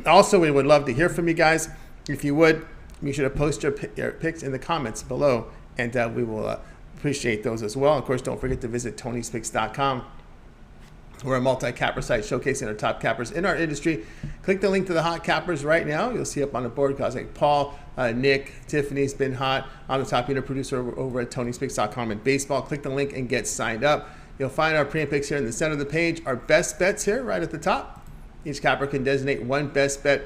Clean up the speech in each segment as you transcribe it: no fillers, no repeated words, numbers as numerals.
Also, we would love to hear from you guys. If you would, be sure to post your picks in the comments below, and we will appreciate those as well. Of course, don't forget to visit Tony'sPicks.com. We're a multi-capper site showcasing our top cappers in our industry. Click the link to the hot cappers right now. You'll see up on the board guys like Paul, Nick, Tiffany's been hot. I'm the top unit producer over at Tony'sPicks.com in baseball. Click the link and get signed up. You'll find our premium picks here in the center of the page. Our best bets here right at the top. Each capper can designate one best bet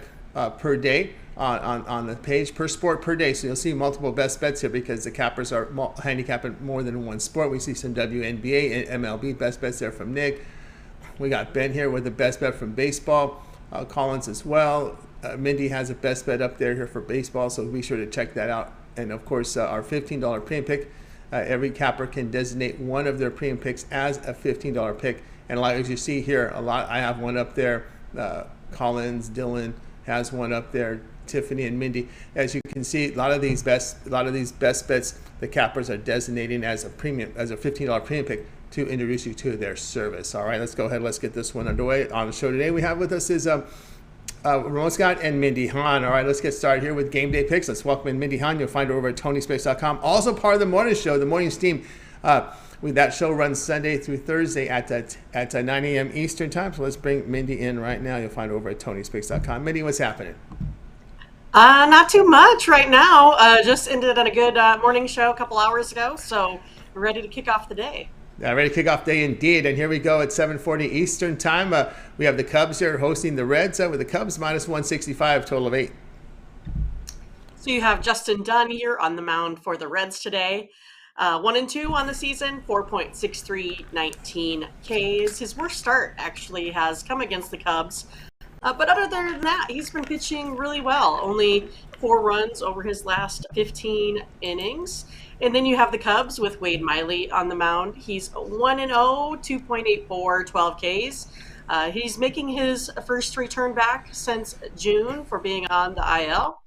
per day on the page, per sport per day. So you'll see multiple best bets here because the cappers are handicapping more than one sport. We see some WNBA and MLB best bets there from Nick. We got Ben here with the best bet from baseball. Collins as well. Mindy has a best bet up there here for baseball, so be sure to check that out. And of course, our $15 premium pick. Every capper can designate one of their premium picks as a $15 pick. And as you see here, I have one up there. Collins, Dylan has one up there. Tiffany and Mindy. As you can see, a lot of these best bets, the cappers are designating as a $15 premium pick to introduce you to their service. All right, let's go ahead. Let's get this one underway. On the show today, we have with us is Ramon Scott and Mindy Han. All right, let's get started here with game day picks. Let's welcome in Mindy Han. You'll find her over at Tony'sPicks.com. Also part of the morning show, the morning steam. That show runs Sunday through Thursday at 9 a.m. Eastern time. So let's bring Mindy in right now. You'll find her over at Tony'sPicks.com. Mindy, what's happening? Not too much right now. Just ended on a good morning show a couple hours ago, so we're ready to kick off the day. Ready to kick off day indeed, and here we go at 7:40 Eastern time. We have the Cubs here hosting the Reds with the Cubs minus 165, total of 8. So you have Justin Dunn here on the mound for the Reds today. 1-2 on the season, 4.6319 Ks. His worst start actually has come against the Cubs. But other than that, he's been pitching really well. Only 4 runs over his last 15 innings. And then you have the Cubs with Wade Miley on the mound. He's 1-0, 2.84, 12 Ks. He's making his first return back since June for being on the IL.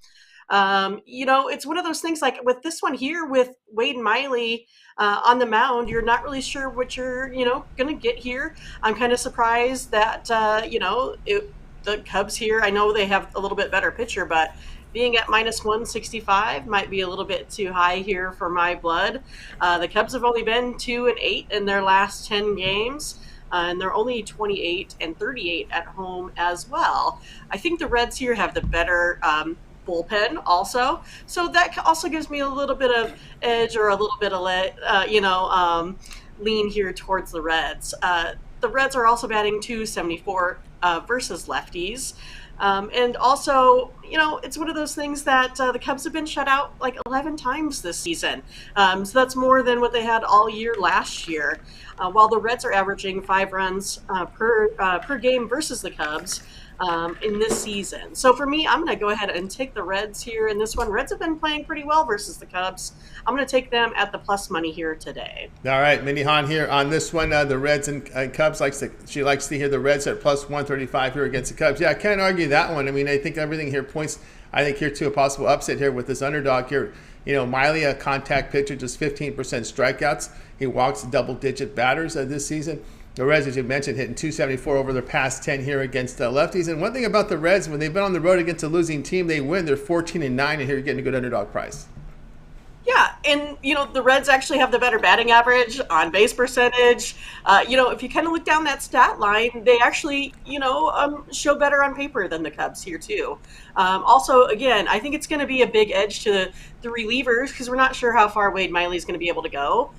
It's one of those things like with this one here with Wade Miley on the mound, you're not really sure what you're, going to get here. I'm kind of surprised that, the Cubs here, I know they have a little bit better pitcher, but being at minus 165 might be a little bit too high here for my blood. The Cubs have only been 2-8 in their last 10 games. And they're only 28-38 at home as well. I think the Reds here have the better bullpen also. So that also gives me a little bit of edge or a little bit of, lean here towards the Reds. The Reds are also batting .274 versus lefties. And also, it's one of those things that the Cubs have been shut out like 11 times this season. So that's more than what they had all year last year. While the Reds are averaging 5 runs per game versus the Cubs in this season. So for me, I'm going to go ahead and take the Reds here in this one. Reds have been playing pretty well versus the Cubs. I'm going to take them at the plus money here today. All right, Mindy Han here on this one. The Reds and Cubs, she likes to hear the Reds at plus 135 here against the Cubs. Yeah, I can't argue that one. I mean, I think everything here points, here to a possible upset here with this underdog here. Miley, a contact pitcher, just 15% strikeouts. He walks double-digit batters this season. The Reds, as you mentioned, hitting .274 over their past 10 here against lefties. And one thing about the Reds, when they've been on the road against a losing team, they win. They're 14-9, and here you're getting a good underdog price. Yeah, and, the Reds actually have the better batting average, on-base percentage. If you kind of look down that stat line, they actually, show better on paper than the Cubs here, too. Also, again, I think it's going to be a big edge to the relievers because we're not sure how far Wade Miley is going to be able to go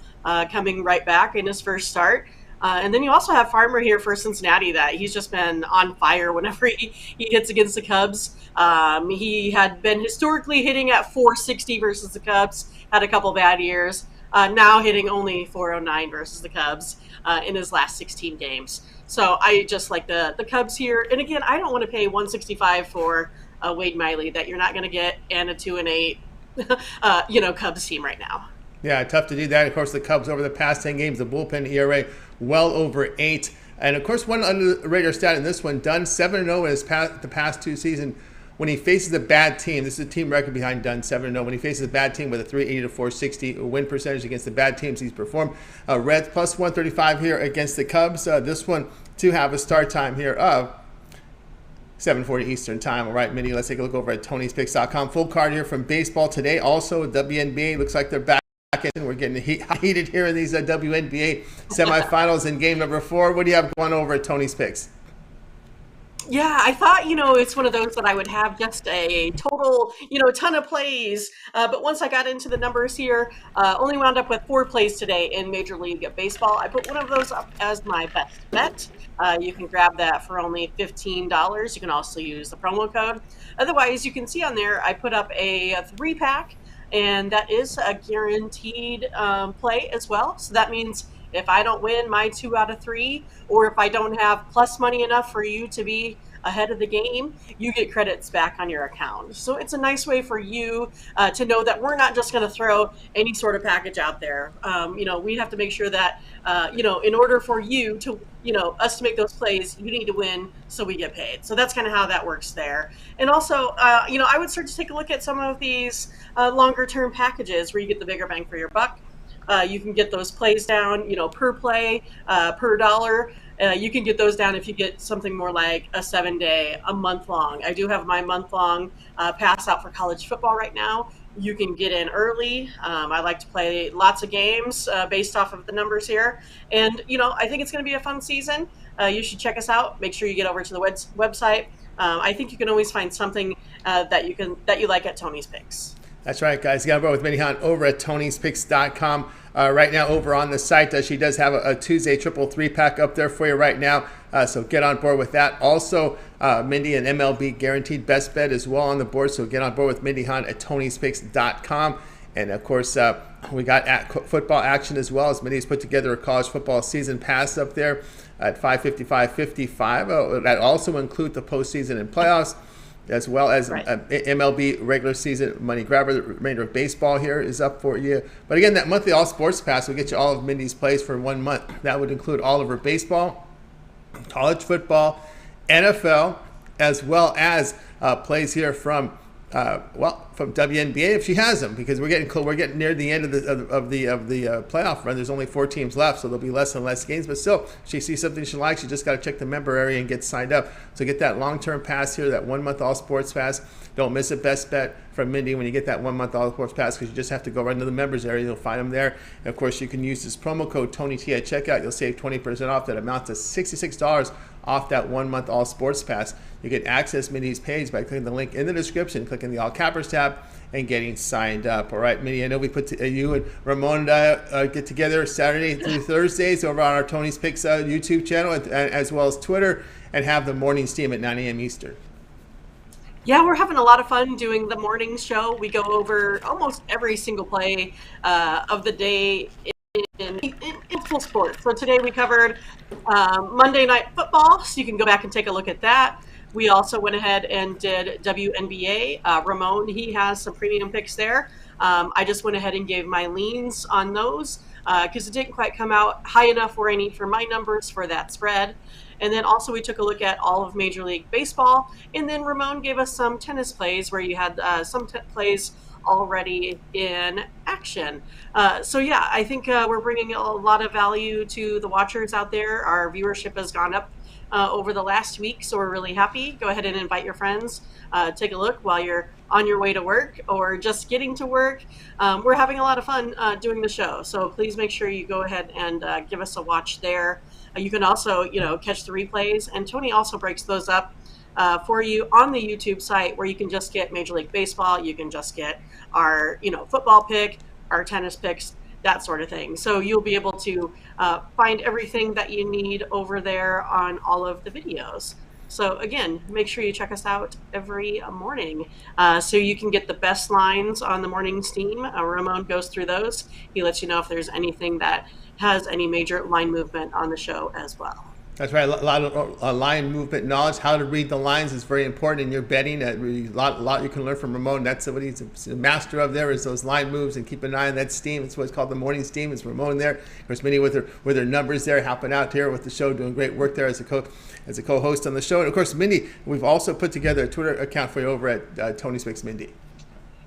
coming right back in his first start. And then you also have Farmer here for Cincinnati that he's just been on fire whenever he hits against the Cubs. He had been historically hitting at .460 versus the Cubs, had a couple bad years, now hitting only .409 versus the Cubs in his last 16 games. So I just like the Cubs here. And again, I don't want to pay $165 for Wade Miley that you're not going to get and a 2-8 Cubs team right now. Yeah, tough to do that. Of course, the Cubs over the past 10 games, the bullpen ERA well over 8. And of course, one under the radar stat in this one, Dunn 7-0 in the past 2 seasons when he faces a bad team. This is a team record behind Dunn, 7-0. When he faces a bad team with a 380 to 460 win percentage against the bad teams he's performed. Reds plus 135 here against the Cubs. This one to have a start time here of 7:40 Eastern Time. All right, Mindy, let's take a look over at Tony'sPicks.com. Full card here from baseball today. Also, WNBA looks like they're back. We're getting heated here in these WNBA semifinals in game number 4. What do you have going over at Tony's Picks? Yeah, I thought, it's one of those that I would have just a total, ton of plays. But once I got into the numbers here, only wound up with 4 plays today in Major League Baseball. I put one of those up as my best bet. You can grab that for only $15. You can also use the promo code. Otherwise, you can see on there, I put up a 3-pack, and that is a guaranteed play as well. So that means if I don't win my 2 out of 3, or if I don't have plus money enough for you to be ahead of the game, you get credits back on your account. So it's a nice way for you to know that we're not just going to throw any sort of package out there. We have to make sure that, in order for you to, us to make those plays, you need to win so we get paid. So that's kind of how that works there. And also, I would start to take a look at some of these longer term packages where you get the bigger bang for your buck. You can get those plays down, per play, per dollar. You can get those down if you get something more like a 7-day, a month long. I do have my month long pass out for college football right now. You can get in early. I like to play lots of games based off of the numbers here. And, I think it's going to be a fun season. You should check us out. Make sure you get over to the website. I think you can always find something that you like at Tony's Picks. That's right, guys. You got to go with Mindy Hunt over at Tony'sPicks.com. Right now over on the site, she does have a Tuesday triple 3-pack up there for you right now. So get on board with that. Also, Mindy and MLB guaranteed best bet as well on the board. So get on board with Mindy Hunt at Tony'sPicks.com. And of course, we got football action as well, as Mindy's put together a college football season pass up there at $555.55. That also includes the postseason and playoffs, as well as MLB regular season money grabber. The remainder of baseball here is up for you. But again, that monthly all sports pass will get you all of Mindy's plays for 1 month. That would include all of her baseball, college football, NFL, as well as plays here from WNBA if she has them, because we're getting near the end of the playoff run. There's only 4 teams left, so there'll be less and less games. But still, if she sees something she likes, she just got to check the member area and get signed up. So get that long-term pass here, that 1 month all sports pass. Don't miss a best bet from Mindy when you get that 1 month all sports pass, because you just have to go right into the members area. You'll find them there. And of course, you can use this promo code TonyT at checkout. You'll save 20% off. That amounts to $66 off that 1 month all sports pass. You can access Mindy's page by clicking the link in the description, clicking the all cappers tab, and getting signed up. All right, Mindy, I know we put you and Ramon get together Saturday through Thursdays over on our Tony's Picks YouTube channel, as well as Twitter, and have the morning steam at 9 a.m. Eastern. Yeah, we're having a lot of fun doing the morning show. We go over almost every single play of the day in full sports. So today we covered Monday Night Football, so you can go back and take a look at that. We also went ahead and did WNBA. Ramon, he has some premium picks there. I just went ahead and gave my leans on those because it didn't quite come out high enough where I need for my numbers for that spread. And then also we took a look at all of Major League Baseball. And then Ramon gave us some tennis plays where you had some plays already in action. So yeah, I think we're bringing a lot of value to the watchers out there. Our viewership has gone up over the last week, so we're really happy. Go ahead and invite your friends. Take a look while you're on your way to work or just getting to work. We're having a lot of fun doing the show, so please make sure you go ahead and give us a watch there. You can also, catch the replays, and Tony also breaks those up for you on the YouTube site, where you can just get Major League Baseball, you can just get our, football pick, our tennis picks, that sort of thing. So you'll be able to find everything that you need over there on all of the videos. So again, make sure you check us out every morning so you can get the best lines on the morning steam. Ramon goes through those. He lets you know if there's anything that has any major line movement on the show as well. That's right. A lot of line movement knowledge. How to read the lines is very important in your betting. A lot you can learn from Ramon. That's what he's a master of. There is those line moves, and keep an eye on that steam. It's what's called the morning steam. It's Ramon there. Of course, Mindy with her numbers there, helping out here with the show, doing great work there as a co-host on the show. And of course, Mindy, we've also put together a Twitter account for you over at Tony's Picks Mindy.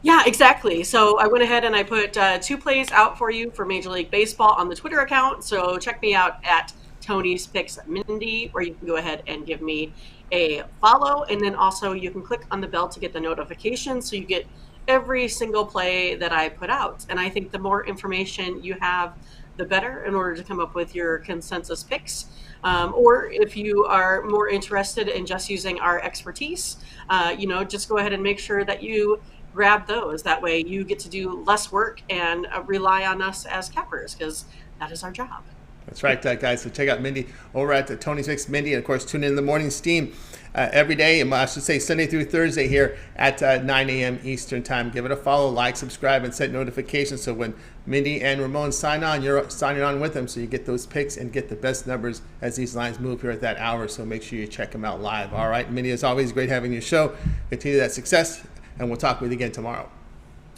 Yeah, exactly. So I went ahead and I put 2 plays out for you for Major League Baseball on the Twitter account. So check me out at Tony's Picks Mindy, where you can go ahead and give me a follow, and then also you can click on the bell to get the notification so you get every single play that I put out. And I think the more information you have, the better in order to come up with your consensus picks. Or if you are more interested in just using our expertise, just go ahead and make sure that you grab those. That way you get to do less work and rely on us as cappers, because that is our job. That's right, guys. So check out Mindy over at the Tony's Mix. Mindy, and of course, tune in the morning steam every day. I should say Sunday through Thursday here at 9 a.m. Eastern Time. Give it a follow, like, subscribe, and set notifications so when Mindy and Ramon sign on, you're signing on with them so you get those picks and get the best numbers as these lines move here at that hour. So make sure you check them out live. All right, Mindy, as always, great having your show. Continue that success, and we'll talk with you again tomorrow.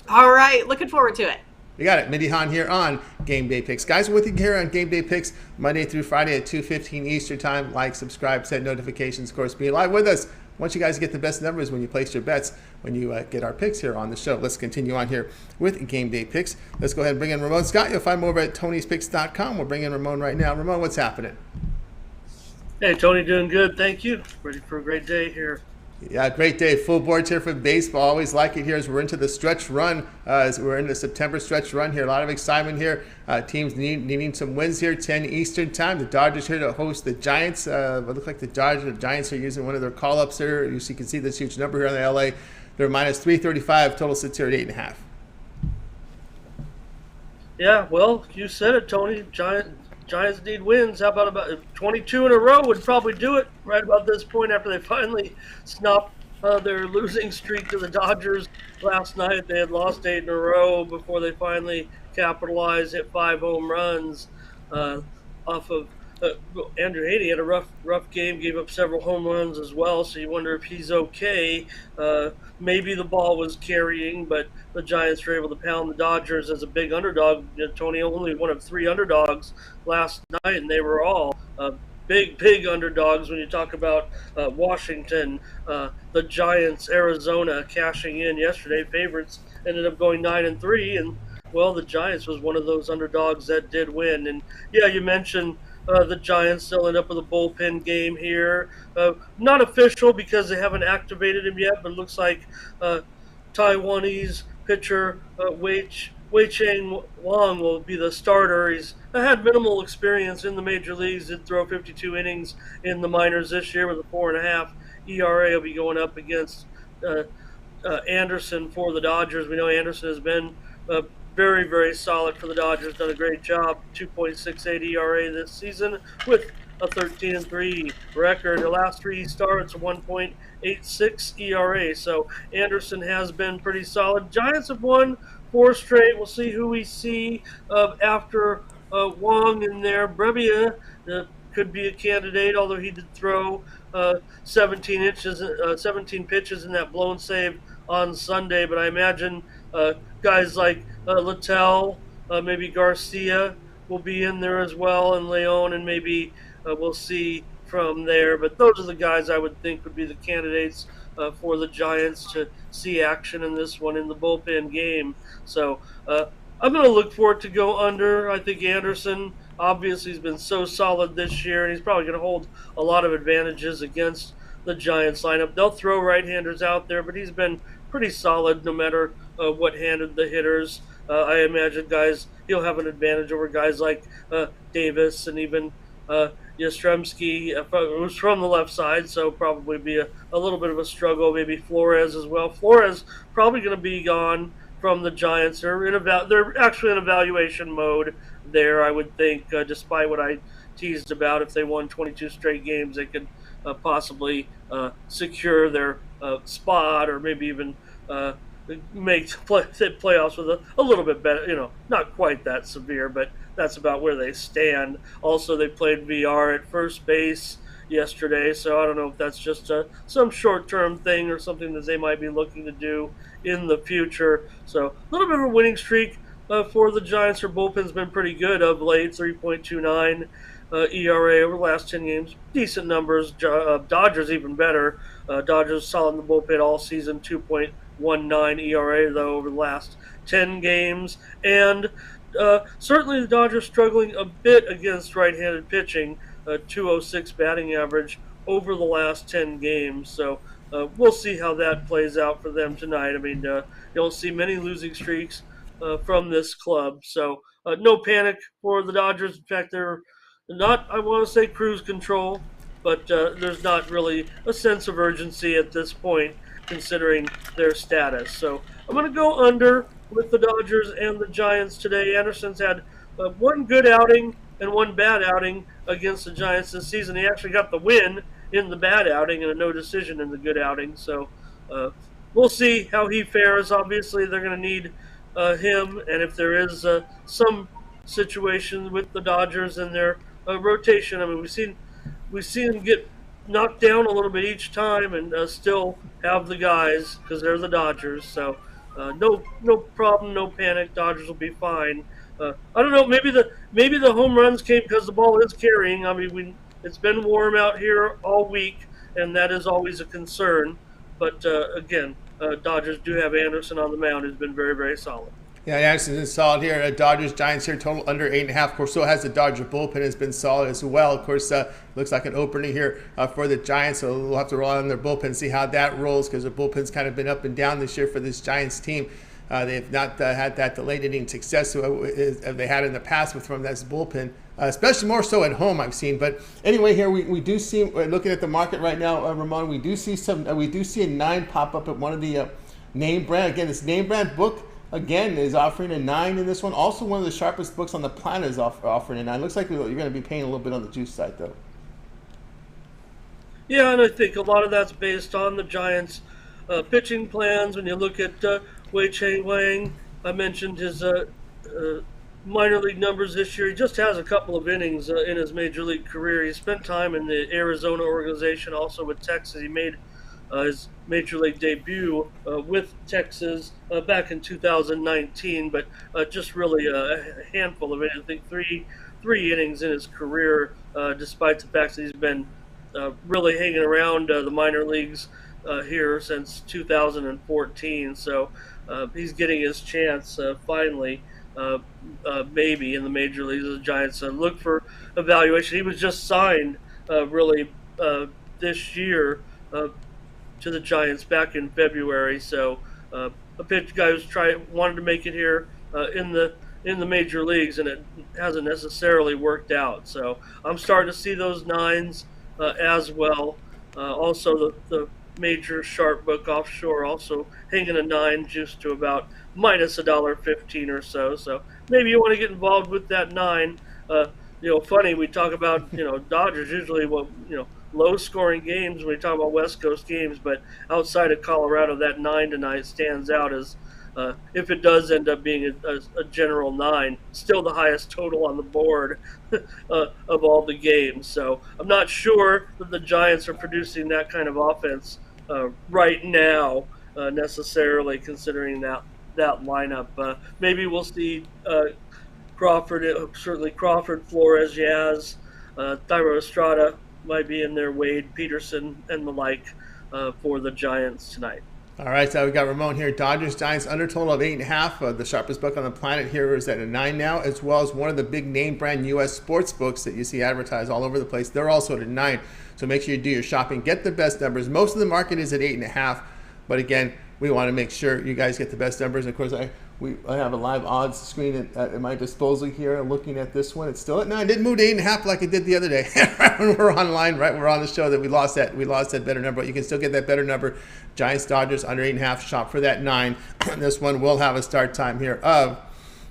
All right, looking forward to it. You got it. Mindy Hahn here on Game Day Picks. Guys, we're with you here on Game Day Picks Monday through Friday at 2:15 Eastern Time. Like, subscribe, set notifications. Of course, be live with us. I want you guys to get the best numbers when you place your bets, when you get our picks here on the show. Let's continue on here with Game Day Picks. Let's go ahead and bring in Ramon Scott. You'll find him over at Tony'sPicks.com. We'll bring in Ramon right now. Ramon, what's happening? Hey, Tony, doing good. Thank you. Ready for a great day here. Yeah, great day. Full boards here for baseball. Always like it here as we're into the stretch run. As we're in the September stretch run here. A lot of excitement here. Teams needing some wins here. 10 Eastern Time. The Dodgers here to host the Giants. It looks like the Giants are using one of their call-ups here. You can see this huge number here in the LA. They're minus 335. Total sits here at 8.5. Yeah, well, you said it, Tony. Giants need wins. How about 22 in a row would probably do it right about this point after they finally stopped their losing streak to the Dodgers last night. They had lost 8 in a row before they finally capitalized, hit 5 home runs off of Andrew Haney had a rough game, gave up several home runs as well, so you wonder if he's okay. Maybe the ball was carrying, but the Giants were able to pound the Dodgers as a big underdog. Tony, only one of 3 underdogs last night, and they were all big underdogs when you talk about Washington, the Giants, Arizona cashing in yesterday. Favorites ended up going 9-3, and well, the Giants was one of those underdogs that did win. And yeah, you mentioned the Giants still end up with a bullpen game here. Not official because they haven't activated him yet, but it looks like Taiwanese pitcher Wei-Cheng Wang will be the starter. He's had minimal experience in the major leagues. Did throw 52 innings in the minors this year with a 4.5 ERA. He'll be going up against Anderson for the Dodgers. We know Anderson has been very, very solid for the Dodgers. Done a great job. 2.68 ERA this season with a 13-3 record. The last 3 starts, a 1.86 ERA. So Anderson has been pretty solid. Giants have won 4 straight. We'll see who we see after Wong in there. Brebbia could be a candidate, although he did throw 17 pitches in that blown save on Sunday. But I imagine guys like Littell, maybe Garcia will be in there as well, and Leon, and maybe we'll see from there. But those are the guys I would think would be the candidates for the Giants to see action in this one in the bullpen game. So I'm going to look for it to go under. I think Anderson obviously has been so solid this year, and he's probably going to hold a lot of advantages against the Giants lineup. They'll throw right-handers out there, but he's been pretty solid no matter what-handed the hitters. I imagine he'll have an advantage over guys like Davis and even Yastrzemski, who's from the left side, so probably be a little bit of a struggle. Maybe Flores as well. Flores probably going to be gone from the Giants. They're actually in evaluation mode there, I would think, despite what I teased about. If they won 22 straight games, they could possibly secure their spot, or maybe even make playoffs with a little bit better, not quite that severe, but that's about where they stand. Also, they played VR at first base yesterday, so I don't know if that's just some short-term thing or something that they might be looking to do in the future. So a little bit of a winning streak for the Giants. Their bullpen's been pretty good of late, 3.29 ERA over the last 10 games. Decent numbers. Dodgers even better. Dodgers solid in the bullpen all season, 2.19 ERA, though, over the last 10 games. And certainly the Dodgers struggling a bit against right-handed pitching, 206 batting average over the last 10 games. So we'll see how that plays out for them tonight. I mean, you don't see many losing streaks from this club. So no panic for the Dodgers. In fact, they're not, I want to say, cruise control, but there's not really a sense of urgency at this point considering their status. So I'm going to go under with the Dodgers and the Giants today. Anderson's had one good outing and one bad outing against the Giants this season. He actually got the win in the bad outing and a no decision in the good outing. So we'll see how he fares. Obviously, they're going to need him, and if there is some situation with the Dodgers and their rotation, I mean, we've seen them get knocked down a little bit each time and still have the guys because they're the Dodgers. So no problem, no panic. Dodgers will be fine. I don't know. Maybe the home runs came because the ball is carrying. I mean, it's been warm out here all week, and that is always a concern. But again, Dodgers do have Anderson on the mound, who's been very, very solid. Yeah, Anderson's been solid here. Dodgers, Giants here, total under 8.5. Of course, so has the Dodger bullpen has been solid as well. Of course, looks like an opener here for the Giants, so we'll have to rely on their bullpen and see how that rolls because their bullpen's kind of been up and down this year for this Giants team. They've not had that delayed inning success they had in the past from that bullpen, especially more so at home I've seen. But anyway, here we do see, looking at the market right now, Ramon, we do see a 9 pop up at one of the name brand. Again, this name brand book again is offering a 9 in this one. Also, one of the sharpest books on the planet is offering a 9. Looks like you're going to be paying a little bit on the juice side though. Yeah, and I think a lot of that's based on the Giants' pitching plans. When you look at Wei Cheng Wang, I mentioned his minor league numbers this year. He just has a couple of innings in his major league career. He spent time in the Arizona organization, also with Texas. He made his major league debut with Texas back in 2019, but just really a handful of it. I think three innings in his career, despite the fact that he's been really hanging around the minor leagues here since 2014. So he's getting his chance finally, maybe in the major leagues. The Giants look for evaluation. He was just signed this year to the Giants back in February. So a pitch guy who's wanted to make it here in the major leagues, and it hasn't necessarily worked out. So I'm starting to see those 9s as well. Also, the major sharp book offshore also hanging a 9 just to about minus $1.15 or so. So maybe you want to get involved with that 9. Funny, we talk about Dodgers usually low scoring games when we talk about West Coast games, but outside of Colorado, that 9 tonight stands out as if it does end up being a general 9, still the highest total on the board of all the games. So I'm not sure that the Giants are producing that kind of offense right now, necessarily considering that lineup. Maybe we'll see Crawford, certainly Crawford, Flores, Yaz, Thairo Estrada might be in there, Wade, Peterson, and the like for the Giants tonight. All right, so we got Ramon here. Dodgers, Giants, under total of 8.5. The sharpest book on the planet here is at a 9 now, as well as one of the big name brand U.S. sports books that you see advertised all over the place. They're also at a 9. So make sure you do your shopping. Get the best numbers. Most of the market is at 8.5. But again, we want to make sure you guys get the best numbers. Of course, I have a live odds screen at my disposal here. I'm looking at this one. It's still at 9. It didn't move to 8.5 like it did the other day. When we're online, right? We're on the show that we lost that better number. But you can still get that better number. Giants, Dodgers under 8.5. Shop for that 9. This one will have a start time here of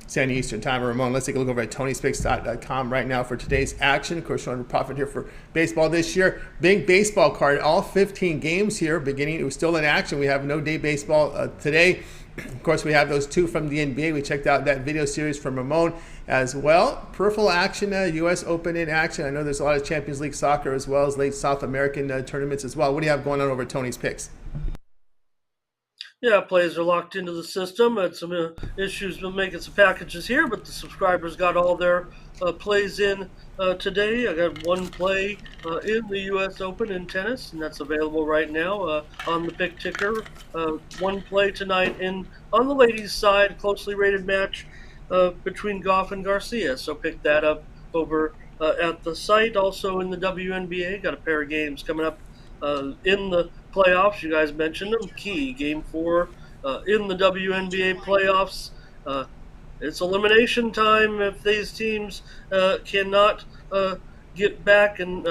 Sandy Eastern Time. Ramon, let's take a look over at TonySpicks.com right now for today's action. Of course, showing a profit here for baseball this year. Big baseball card, all 15 games here beginning. It was still in action. We have no day baseball today. Of course, we have those 2 from the NBA. We checked out that video series from Ramon as well. Peripheral action, U.S. Open in action. I know there's a lot of Champions League soccer as well as late South American tournaments as well. What do you have going on over at Tony's Picks? Yeah, plays are locked into the system. Had some issues with making some packages here, but the subscribers got all their plays in today. I got one play in the U.S. Open in tennis, and that's available right now on the pick ticker. One play tonight on the ladies' side, closely rated match between Goff and Garcia. So pick that up over at the site. Also in the WNBA, got a pair of games coming up in the playoffs. You guys mentioned them. Key Game 4 in the WNBA playoffs. It's elimination time if these teams cannot get back and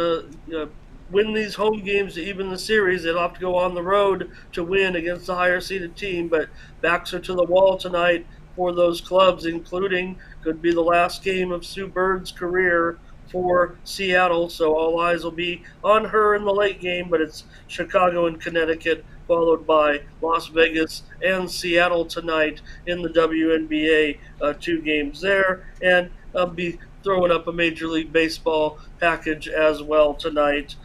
win these home games to even the series. They'll have to go on the road to win against the higher seeded team. But backs are to the wall tonight for those clubs, including could be the last game of Sue Bird's career for Seattle. So all eyes will be on her in the late game, but it's Chicago and Connecticut, followed by Las Vegas and Seattle tonight in the WNBA, 2 games there. And I'll be throwing up a Major League Baseball package as well tonight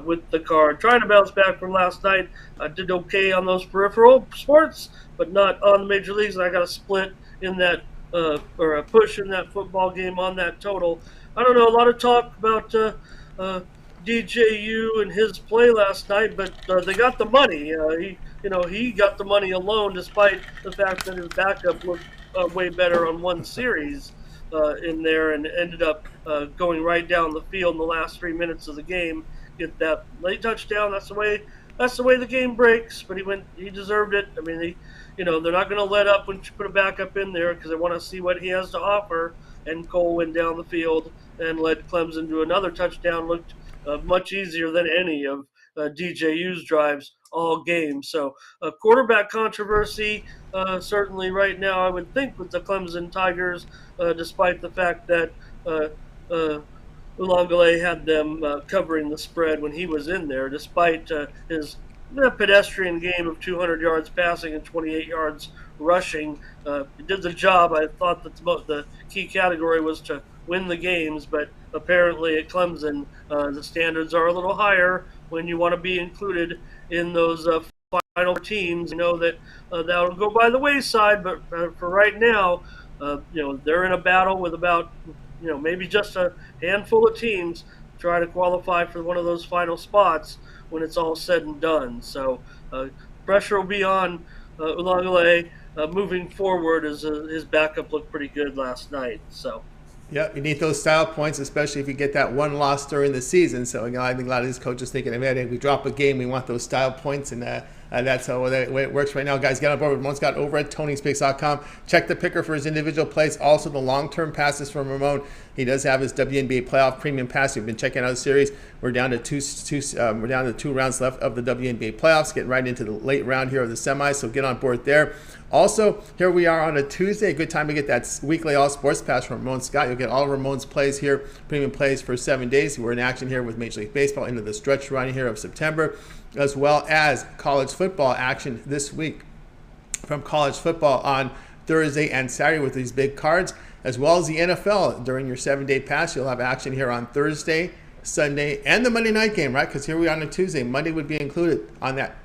with the card. Trying to bounce back from last night. I did okay on those peripheral sports, but not on the Major Leagues. I got a split in that, or a push in that football game on that total. I don't know, a lot of talk about DJU and his play last night, but they got the money. He got the money alone, despite the fact that his backup looked way better on one series in there, and ended up going right down the field in the last 3 minutes of the game, get that late touchdown. That's the way the game breaks. But he deserved it. I mean, they're not going to let up when you put a backup in there because they want to see what he has to offer. And Cole went down the field and led Clemson to another touchdown. Looked much easier than any of DJU's drives all game. So quarterback controversy, certainly right now, I would think, with the Clemson Tigers, despite the fact that Ulangale had them covering the spread when he was in there, despite his pedestrian game of 200 yards passing and 28 yards rushing. He did the job. I thought that the key category was to win the games, but apparently at Clemson, the standards are a little higher when you want to be included in those final teams. You know that that'll go by the wayside, but for right now, they're in a battle with about maybe just a handful of teams to try to qualify for one of those final spots when it's all said and done. So pressure will be on Ulangale moving forward, as his backup looked pretty good last night. So. Yeah, you need those style points, especially if you get that one loss during the season. So I think a lot of these coaches thinking, if we drop a game, we want those style points, and that's how the way it works right now. Guys, get on board with Ramon Scott over at Tony'sPicks.com. Check the picker for his individual plays. Also, the long-term passes from Ramon. He does have his WNBA playoff premium pass. We've been checking out the series. We're down to two rounds left of the WNBA playoffs. Getting right into the late round here of the semis. So get on board there. Also, here we are on a Tuesday. Good time to get that weekly all sports pass from Ramon Scott. You'll get all of Ramon's plays here, premium plays for 7 days. We're in action here with Major League Baseball into the stretch run here of September, as well as college football action this week from college football on Thursday and Saturday with these big cards, as well as the NFL. During your 7-day pass, you'll have action here on Thursday, Sunday, and the Monday night game, right? Because here we are on a Tuesday. Monday would be included on that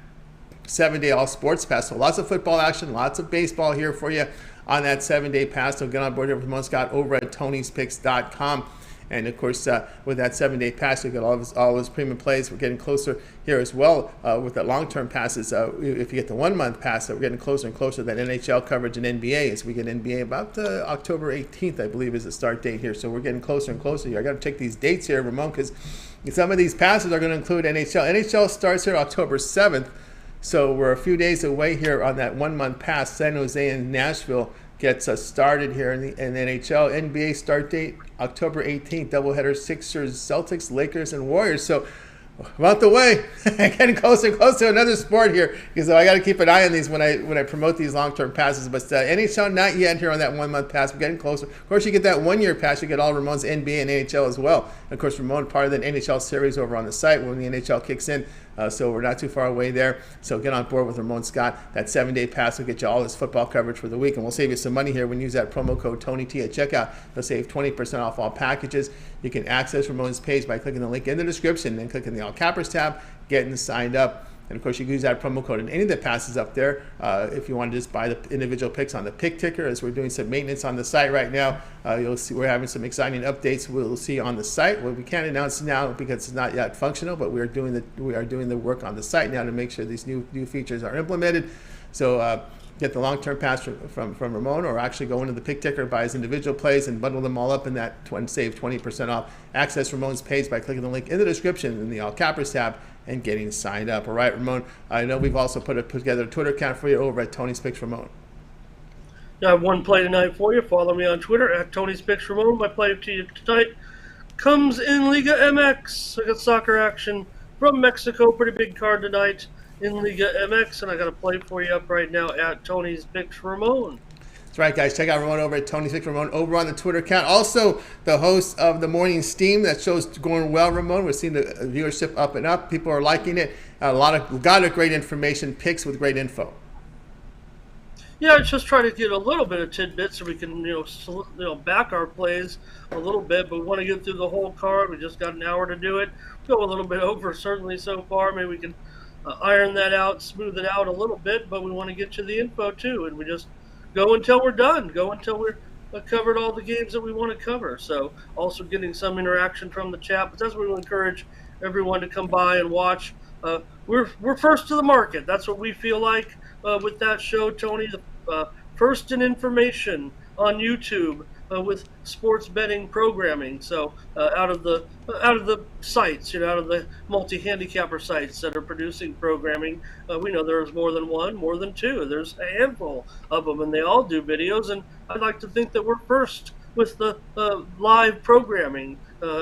7-day all sports pass. So lots of football action, lots of baseball here for you on that 7-day pass. So get on board here with Ramon Scott over at Tony'sPicks.com. And of course, with that 7-day pass, you get all of his premium plays. We're getting closer here as well with the long-term passes. If you get the 1-month pass, we're getting closer and closer to that NHL coverage in NBA. As we get NBA about October 18th, I believe, is the start date here. So we're getting closer and closer here. I got to check these dates here, Ramon, because some of these passes are going to include NHL. NHL starts here October 7th. So we're a few days away here on that 1-month pass. San Jose and Nashville gets us started here in the NHL. NBA start date October 18th. Doubleheader: Sixers, Celtics, Lakers, and Warriors. So about the way, getting closer and closer to another sport here, because I got to keep an eye on these when I promote these long-term passes. But NHL not yet here on that 1-month pass. We're getting closer. Of course, you get that 1-year pass. You get all Ramon's NBA and NHL as well. And of course, Ramon, part of the NHL series over on the site when the NHL kicks in. So we're not too far away there. So get on board with Ramon Scott. That 7-day pass will get you all his football coverage for the week. And we'll save you some money here when you use that promo code TonyT at checkout. You'll save 20% off all packages. You can access Ramon's page by clicking the link in the description, then clicking the All Cappers tab, getting signed up. And of course, you can use that promo code in any of the passes up there. If you want to just buy the individual picks on the pick ticker, as we're doing some maintenance on the site right now, you'll see we're having some exciting updates. We'll see on the site. Well, we can't announce now because it's not yet functional, but we are doing the work on the site now to make sure these new features are implemented. So get the long-term pass from Ramon, or actually go into the pick ticker, buy his individual plays, and bundle them all up in that save 20% off. Access Ramon's page by clicking the link in the description in the All Cappers tab and getting signed up. All right, Ramon, I know we've also put together a Twitter account for you over at Tony's Picks Ramon. I have one play tonight for you. Follow me on Twitter at Tony's Picks Ramon. My play to you tonight comes in Liga MX. I got soccer action from Mexico. Pretty big card tonight in Liga MX, and I got a play for you up right now at Tony's Picks Ramon. That's right, guys. Check out Ramon over at Tony's Picks Ramon over on the Twitter account. Also, the host of the Morning Steam. That show's going well, Ramon. We're seeing the viewership up and up. People are liking it. A lot of great information, picks with great info. Yeah, I just try to get a little bit of tidbits so we can, back our plays a little bit. But we want to get through the whole card. We just got an hour to do it. Go a little bit over, certainly so far. Maybe we can iron that out, smooth it out a little bit. But we want to get you the info too, and we just go until we're done. Go until we're covered all the games that we want to cover. So also getting some interaction from the chat. But that's what we encourage everyone to come by and watch. We're first to the market. That's what we feel like with that show, Tony. The first in information on YouTube with sports betting programming. So out of the sites, out of the multi-handicapper sites that are producing programming, we know there's more than one, more than two. There's a handful of them, and they all do videos. And I'd like to think that we're first with the live programming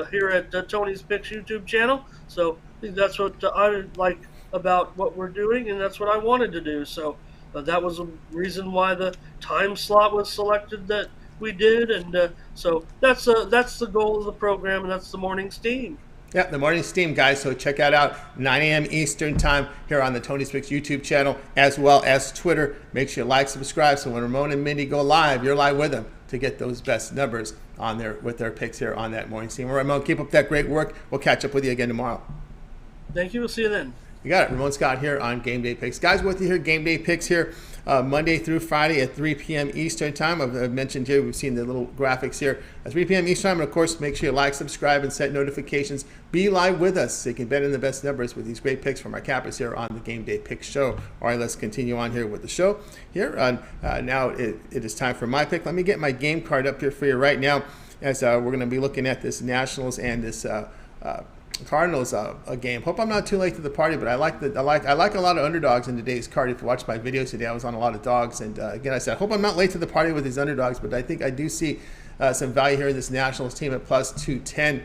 here at Tony's Picks YouTube channel. So I think that's what I like about what we're doing, and that's what I wanted to do. So that was a reason why the time slot was selected that we did, and so that's the goal of the program, and that's the Morning Steam. Yeah, the Morning Steam, guys. So check that out, 9 a.m. Eastern time here on the Tony's Picks YouTube channel, as well as Twitter. Make sure you like, subscribe, so when Ramon and Mindy go live, you're live with them to get those best numbers on there with their picks here on that Morning Steam. All right, Ramon, keep up that great work. We'll catch up with you again tomorrow. Thank you. We'll see you then. You got it. Ramon Scott here on Game Day Picks. Guys, with you here, Game Day Picks here, Monday through Friday at 3 p.m. Eastern Time. I've mentioned here, we've seen the little graphics here at 3 p.m. Eastern Time. And, of course, make sure you like, subscribe, and set notifications. Be live with us so you can bet in the best numbers with these great picks from our cappers here on the Game Day Picks show. All right, let's continue on here with the show. Here, now it is time for my pick. Let me get my game card up here for you right now as we're going to be looking at this Nationals and this Cardinals a game. Hope I'm not too late to the party, but I like a lot of underdogs in today's card. If you watch my videos today, I was on a lot of dogs, and again, I said, hope I'm not late to the party with these underdogs, but I think I do see some value here in this Nationals team at plus 210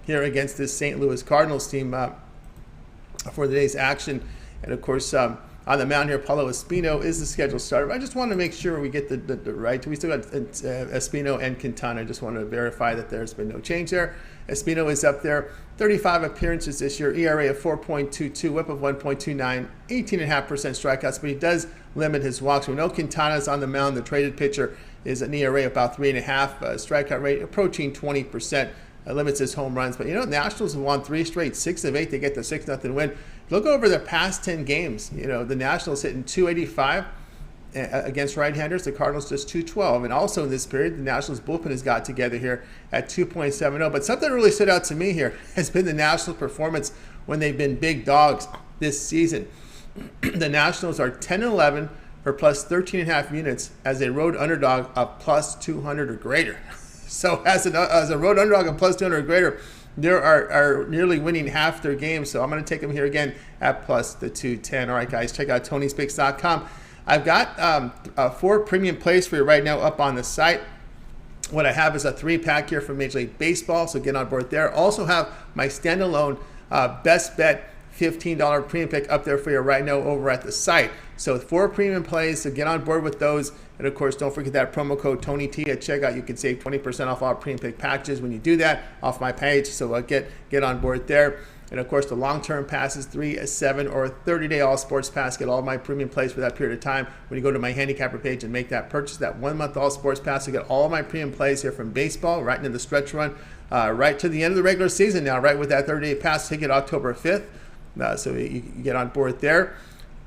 here against this St. Louis Cardinals team for today's action. And of course, on the mound here, Paulo Espino is the scheduled starter. I just want to make sure we get the right. We still got Espino and Quintana. I just want to verify that there's been no change there. Espino is up there. 35 appearances this year, ERA of 4.22, whip of 1.29, 18.5% strikeouts, but he does limit his walks. We know Quintana's on the mound. The traded pitcher is an ERA of about 3.5, strikeout rate approaching 20%, limits his home runs. But, the Nationals have won 3 straight, 6 of 8. They get the 6-0 win. Look over their past 10 games. The Nationals hitting 285 against right-handers, the Cardinals just 212. And also in this period, the Nationals bullpen has got together here at 2.70. But something that really stood out to me here has been the Nationals' performance when they've been big dogs this season. The Nationals are 10-11 for plus 13.5 units as a road underdog of plus 200 or greater. So as a road underdog of plus 200 or greater, they are nearly winning half their games. So I'm going to take them here again at plus the 210. All right, guys, check out Tony'sPicks.com. I've got 4 premium plays for you right now up on the site. What I have is a 3-pack here from Major League Baseball, so get on board there. Also have my standalone best bet $15 premium pick up there for you right now over at the site. So 4 premium plays, so get on board with those. And of course, don't forget that promo code TonyT at checkout. You can save 20% off all premium pick packages when you do that off my page. So get on board there. And of course, the long-term passes, 3, 7, or 30-day all sports pass. Get all my premium plays for that period of time. When you go to my handicapper page and make that purchase, that 1-month all sports pass, you get all my premium plays here from baseball, right into the stretch run, right to the end of the regular season now, right with that 30-day pass ticket October 5th. So you get on board there.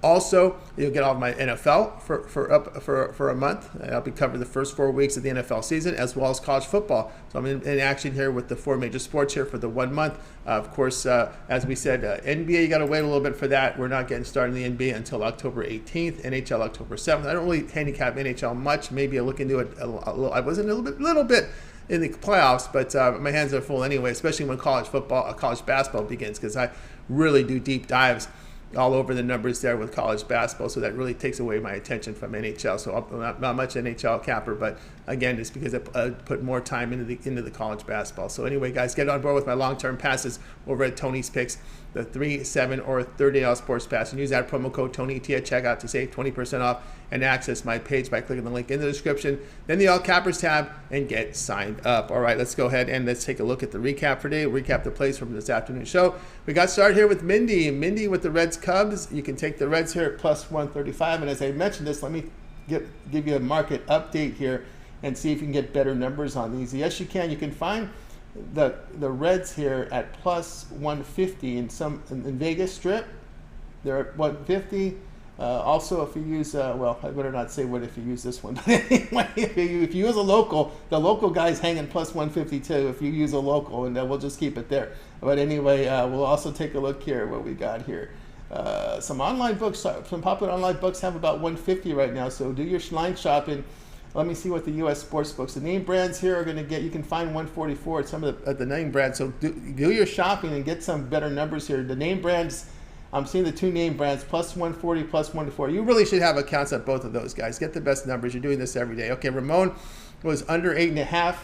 Also, you'll get all of my NFL for a month. I'll be covering the first 4 weeks of the NFL season, as well as college football. So I'm in action here with the 4 major sports here for the 1 month. Of course, as we said, NBA, you got to wait a little bit for that. We're not getting started in the NBA until October 18th, NHL October 7th. I don't really handicap NHL much. Maybe I'll look into it a little. I was in a little bit in the playoffs, but my hands are full anyway, especially when college basketball begins, because I really do deep dives all over the numbers there with college basketball, so that really takes away my attention from NHL. So I'm not much NHL capper, but again, it's because I put more time into the college basketball. So anyway, guys, get on board with my long-term passes over at Tony's Picks, the 3, 7, or 30 sports pass, and use that promo code TonyT at checkout to save 20% off and access my page by clicking the link in the description, then the All Cappers tab, and get signed up. All right, let's go ahead and let's take a look at the recap for today. Recap the plays from this afternoon's show. We got started here with Mindy. Mindy with the Reds Cubs. You can take the Reds here at plus 135. And as I mentioned this, let me give you a market update here and see if you can get better numbers on these. Yes, you can. You can find the Reds here at plus 150 in Vegas Strip. They're at 150. Also, if you use, well, I better not say what if you use this one. But anyway, if you use a local, the local guy's hanging plus 152 if you use a local, and we'll just keep it there. But anyway, we'll also take a look here what we got here. Some online books, some popular online books have about 150 right now, so do your line shopping. Let me see what the U.S. sports books. The name brands here are going to get, you can find 144 at some of the name brands, so do your shopping and get some better numbers here. The name brands, I'm seeing the 2 name brands, plus 140, plus 140. You really should have accounts at both of those guys. Get the best numbers. You're doing this every day. Okay, Ramon was under 8.5.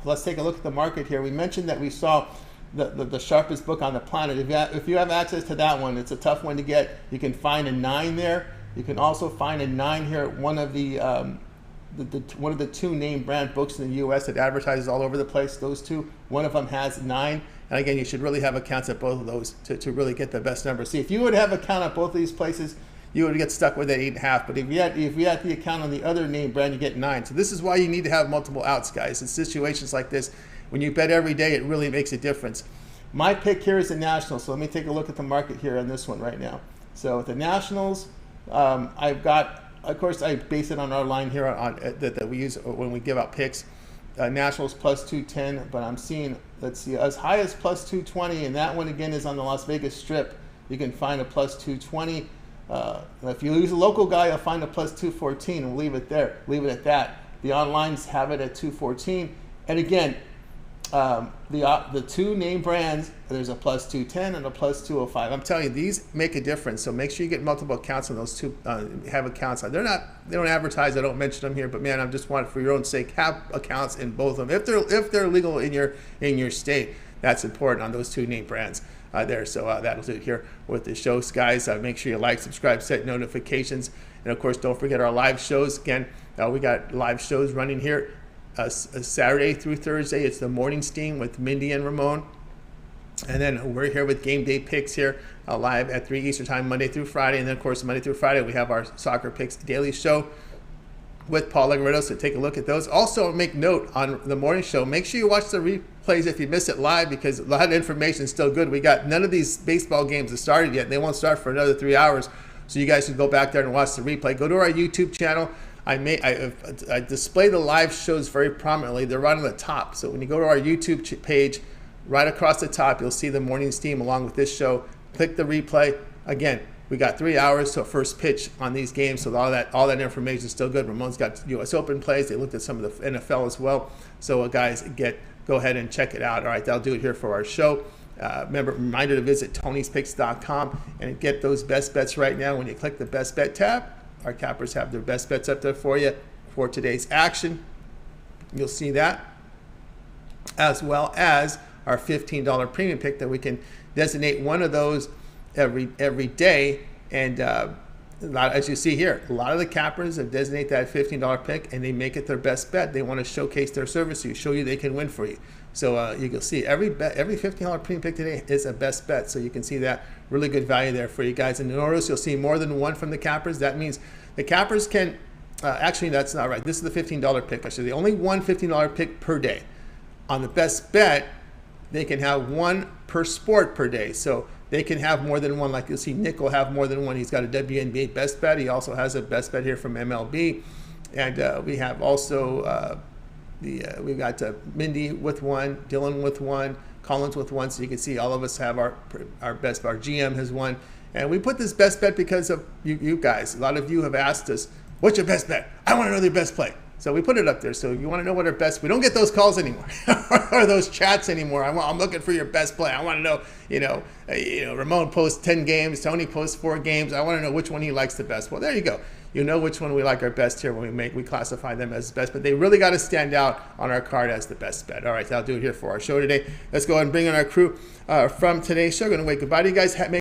Let's take a look at the market here. We mentioned that we saw the sharpest book on the planet. If you have access to that one, it's a tough one to get. You can find a 9 there. You can also find a 9 here at one of the 2 name brand books in the U.S. that advertises all over the place. Those 2, one of them has 9. And again, you should really have accounts at both of those to really get the best number. See, if you would have an account at both of these places, you would get stuck with that 8.5. But if you had the account on the other name brand, you get 9. So this is why you need to have multiple outs, guys. In situations like this, when you bet every day, it really makes a difference. My pick here is the Nationals. So let me take a look at the market here on this one right now. So with the Nationals, I've got, of course, I base it on our line here that we use when we give out picks. Nationals plus 210, but I'm seeing, let's see, as high as plus 220, and that one again is on the Las Vegas Strip. You can find a plus 220. If you use a local guy, you'll find a plus 214, and we'll leave it there. Leave it at that. The onlines have it at 214, and again, the 2 name brands, there's a plus 210 and a plus 205. I'm telling you, these make a difference. So make sure you get multiple accounts on those 2. Have accounts. They don't advertise. I don't mention them here, but man, I just want, for your own sake, have accounts in both of them if they're legal in your state. That's important on those 2 name brands there. So that'll do it here with the shows, guys. Make sure you like, subscribe, set notifications, and of course, don't forget our live shows. Again, we got live shows running here. Saturday through Thursday, it's the morning steam with Mindy and Ramon. And then we're here with Game Day Picks here live at 3 Eastern Time, Monday through Friday. And then, of course, Monday through Friday, we have our Soccer Picks Daily Show with Paul Legretto. So take a look at those. Also, make note on the morning show, make sure you watch the replays if you miss it live, because a lot of information is still good. We got none of these baseball games have started yet. They won't start for another 3 hours. So you guys can go back there and watch the replay. Go to our YouTube channel. I display the live shows very prominently. They're right on the top. So when you go to our YouTube page, right across the top, you'll see the morning steam along with this show. Click the replay. Again, we got 3 hours to first pitch on these games, so all that information is still good. Ramon's got U.S. Open plays. They looked at some of the NFL as well. So guys, go ahead and check it out. All right, that'll do it here for our show. Reminder to visit Tony'sPicks.com and get those best bets right now. When you click the best bet tab, our cappers have their best bets up there for you for today's action. You'll see that, as well as our $15 premium pick that we can designate one of those every day. And as you see here, a lot of the cappers have designate that $15 pick, and they make it their best bet. They want to showcase their service to you, show you they can win for you. So you can see every $15 premium pick today is a best bet. So you can see that really good value there for you guys. And notice you'll see more than one from the cappers. That means the cappers can, actually that's not right. This is the $15 pick. Actually, the only one $15 pick per day. On the best bet, they can have one per sport per day. So they can have more than one. Like you'll see Nick will have more than one. He's got a WNBA best bet. He also has a best bet here from MLB. And we have also we've got Mindy with one, Dylan with one, Collins with one. So you can see all of us have our best. Our GM has one. And we put this best bet because of you guys. A lot of you have asked us, what's your best bet? I want to know their best play. So we put it up there. So if you want to know what our best, we don't get those calls anymore or those chats anymore. I'm looking for your best play. I want to know, Ramon posts 10 games, Tony posts 4 games. I want to know which one he likes the best. Well, there you go. You know which one we like our best here when we classify them as best, but they really got to stand out on our card as the best bet. All right, that'll do it here for our show today. Let's go ahead and bring in our crew from today's show. Going to wait goodbye to you guys.